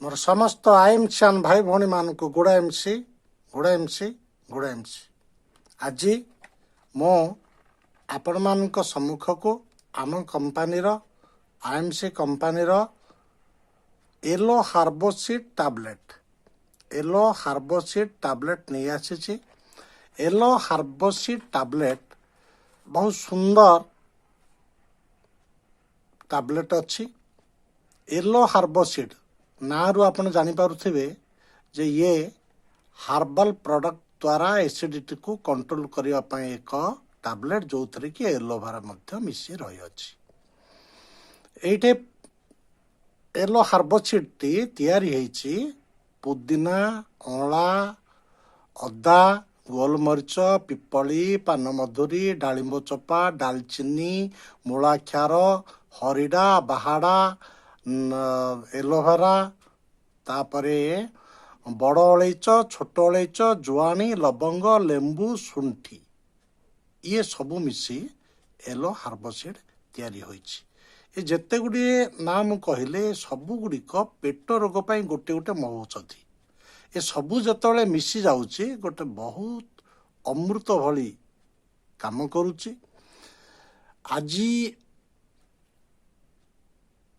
मोर समस्त आईएमसीआन भाई भौणी मान को गुड़ा एमसी गुड़ा एमसी गुड़ा एमसी आज मो आपण मान सम्मुख को आम कंपानी आईएमसी कंपानी येलो हार्बोसीड टैबलेट नहीं आसी। येलो हार्बोसीड टैबलेट बहुत सुंदर टैबलेट अच्छी। येलो हार्बोसीड ना रू आप जानीपे जे ये हार्बल प्रोडक्ट द्वारा एसिडिटी को कंट्रोल करने एक टैबलेट जो थी कि एलोवेरा मिसी रही अच्छी। ये येलो हार्बोसीड टी तैयारी होईची पुदीना अँला अदा गोलमरीच पिपली पानमधुरी डालिंब चोपा डालचीनी मूलाक्षार हरिडा बाहाडा एलोवेरा तापरे बड़ अलैच छोट अलैच जुआणी लवंग लेंबू शुंठी ये सबू मिसी येलो हार्बोसीड तैयारी होईची। ये जेते गुडी नाम कहले सबू गुड़िक पेट रोग पर गोटे गोटे महौषधि ये सबू जिते मिसी जाऊँच गोटे बहुत अमृत भली काम करुच्ची। आज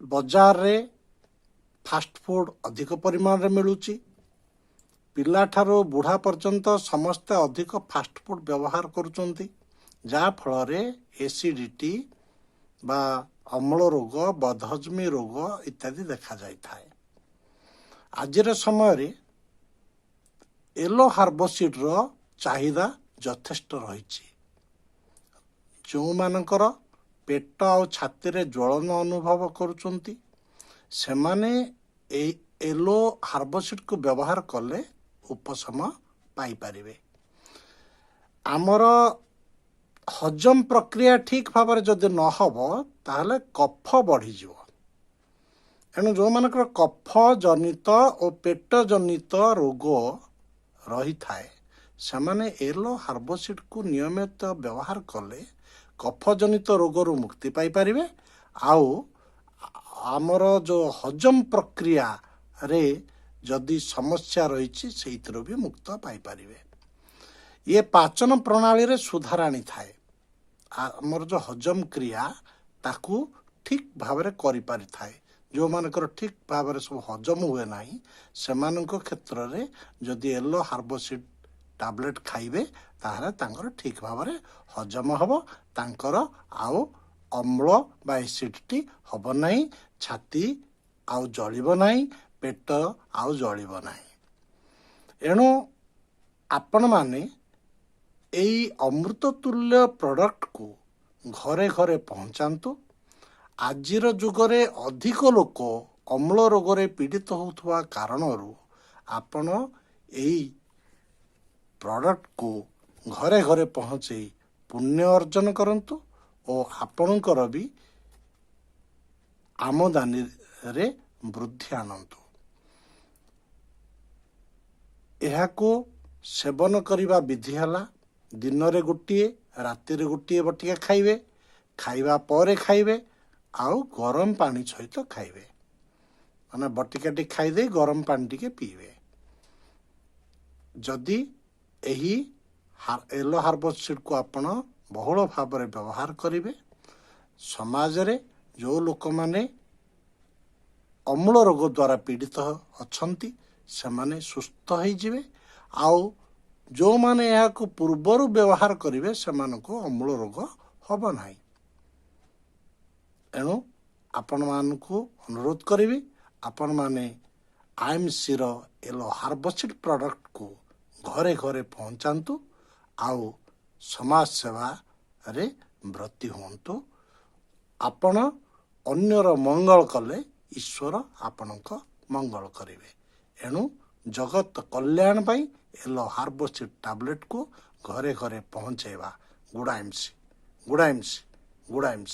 बाजार रे फास्ट फूड अधिक परिमाण रे मिलूची। पिला ठारो बुढ़ा पर्यंत समस्ते अधिक फास्ट फूड व्यवहार करुचंती जा फल रे एसिडिटी बा अम्ल रोग बदहजमी रोग इत्यादि देखा जाय थाए। आजिर समय रे येलो हार्बोसीड रो चाहिदा यथेष्ट रही। जो मानकर पेट आ छाती रे ज्वलन अनुभव करुचंती से माने येलो हार्बोसीड को व्यवहार कले उपशम पाई परिवे। आमर हजम प्रक्रिया ठीक भाव जदि न हबो ताहले कफ बढ़ी जीव। एणु जो मानकर कफ जनित और पेट जनित रोग रही थाए से माने येलो हार्बोसीड को नियमित व्यवहार कले कफ जनित रोगरू मुक्ति पाई परिवे। आउ आमर जो हजम प्रक्रिया रे जदि समस्या रही से भी मुक्त पाई परिवे। ये पाचन प्रणाली रे सुधार आनी थाए। आमर जो हजम क्रिया ताकू ठीक भाव में करि पारि थाए। जो मानकर ठीक भाव में सब हजम हुए नहीं से क्षेत्र में जदि येलो हार्बोसीड टैबलेट खाइबे ताहले तांकर ठीक भाव में हजम हब तांकर आउ अम्ल बा एसिडिटी हब नहीं छाती आउ जलिब नहीं पेट आउ जलिब नहीं। एणु आपण माने एई अमृत तुल्य प्रोडक्ट को घरे घरे पहुंचातु। आजिर जुगरे अधिक लोक अम्ल रोग पीड़ित होउथवा कारणरू आपण एई प्रोडक्ट को घरे घरे पहुँचे पुण्य अर्जन करंतु और आपणकर भी आमदानी रे वृद्धि आनंतु। यह को सेवन करिबा विधि हला दिन रे गोटिए राति रे गोटिए बटिका खाइबे खाइबा परे खाइबे आउ गरम पानी सहित खाइबे माने बटिकाटी खाइदे गरम पानी टिके पीबे। जदि एही येलो हार्बोसीड को आपण बहुल भाव में व्यवहार करेंगे समाज रे जो लोक माने अम्ल रोग द्वारा पीड़ित अछंती से माने सुस्थ हो जिवे। आउ जो माने यह को पूर्वर व्यवहार करेंगे से मानको अम्ल रोग हब नहीं। एणु आपण मानकु अनुरोध करी आपण माने आईएमसी रो येलो हार्बोसीड प्रोडक्ट को घरे घरे पहुंचातु आउ समाज सेवा रे ब्रती होंतु। आपण अन्यर मंगल कले ईश्वर आपणक मंगल करिवे। एणु जगत कल्याण पाई येलो हार्बोसीड टैबलेट को घरे घरे पहुंचेवा गुड़ा एमसी गुड़ा एमसी गुड़ा एमसी।